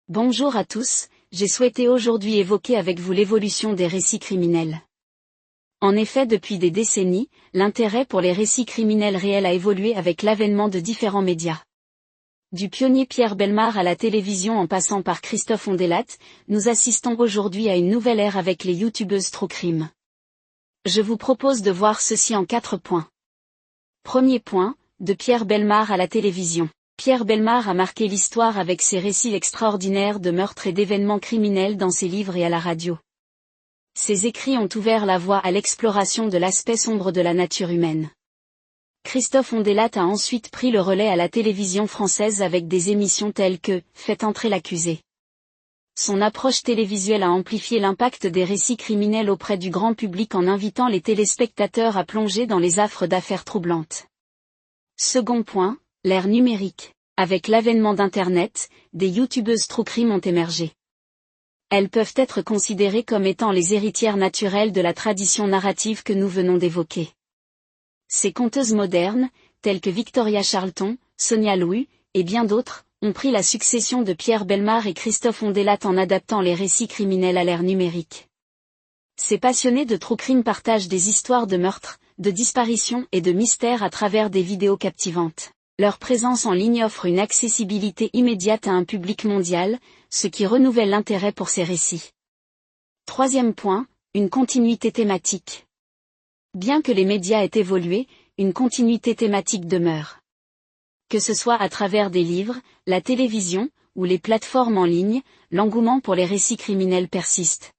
Bonjour à tous, j'ai souhaité aujourd'hui évoquer avec vous l'évolution des récits criminels. En effet, depuis des décennies, l'intérêt pour les récits criminels réels a évolué avec l'avènement de différents médias. Du pionnier Pierre Bellemare à la télévision en passant par Christophe Ondelat, nous assistons aujourd'hui à une nouvelle ère avec les youtubeuses True Crime. Je vous propose de voir ceci en 4 points. Premier point, de Pierre Bellemare à la télévision. Pierre Bellemare a marqué l'histoire avec ses récits extraordinaires de meurtres et d'événements criminels dans ses livres et à la radio. Ses écrits ont ouvert la voie à l'exploration de l'aspect sombre de la nature humaine. Christophe Ondelat a ensuite pris le relais à la télévision française avec des émissions telles que « Faites entrer l'accusé ». Son approche télévisuelle a amplifié l'impact des récits criminels auprès du grand public en invitant les téléspectateurs à plonger dans les affres d'affaires troublantes. Second point, l'ère numérique. Avec l'avènement d'Internet, des youtubeuses True Crime ont émergé. Elles peuvent être considérées comme étant les héritières naturelles de la tradition narrative que nous venons d'évoquer. Ces conteuses modernes, telles que Victoria Charlton, Sonia Louis, et bien d'autres, ont pris la succession de Pierre Bellemare et Christophe Ondelat en adaptant les récits criminels à l'ère numérique. Ces passionnés de True Crime partagent des histoires de meurtres, de disparitions et de mystères à travers des vidéos captivantes. Leur présence en ligne offre une accessibilité immédiate à un public mondial, ce qui renouvelle l'intérêt pour ces récits. Troisième point, une continuité thématique. Bien que les médias aient évolué, une continuité thématique demeure. Que ce soit à travers des livres, la télévision, ou les plateformes en ligne, l'engouement pour les récits criminels persiste.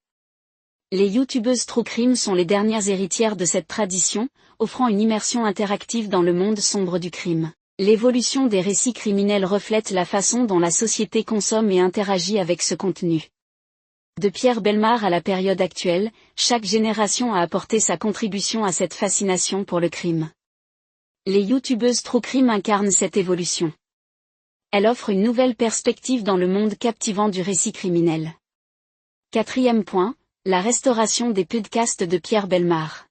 Les youtubeuses True Crime sont les dernières héritières de cette tradition, offrant une immersion interactive dans le monde sombre du crime. L'évolution des récits criminels reflète la façon dont la société consomme et interagit avec ce contenu. De Pierre Bellemare à la période actuelle, chaque génération a apporté sa contribution à cette fascination pour le crime. Les youtubeuses True Crime incarnent cette évolution. Elles offrent une nouvelle perspective dans le monde captivant du récit criminel. Quatrième point, la restauration des podcasts de Pierre Bellemare.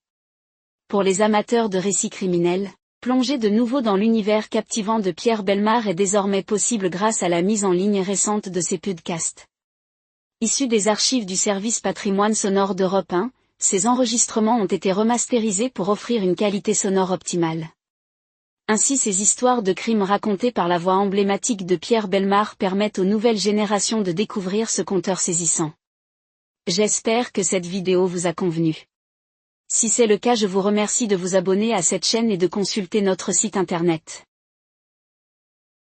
Pour les amateurs de récits criminels, plonger de nouveau dans l'univers captivant de Pierre Bellemare est désormais possible grâce à la mise en ligne récente de ces podcasts. Issus des archives du service Patrimoine sonore d'Europe 1, ces enregistrements ont été remasterisés pour offrir une qualité sonore optimale. Ainsi, ces histoires de crimes racontées par la voix emblématique de Pierre Bellemare permettent aux nouvelles générations de découvrir ce conteur saisissant. J'espère que cette vidéo vous a convenu. Si c'est le cas, je vous remercie de vous abonner à cette chaîne et de consulter notre site internet.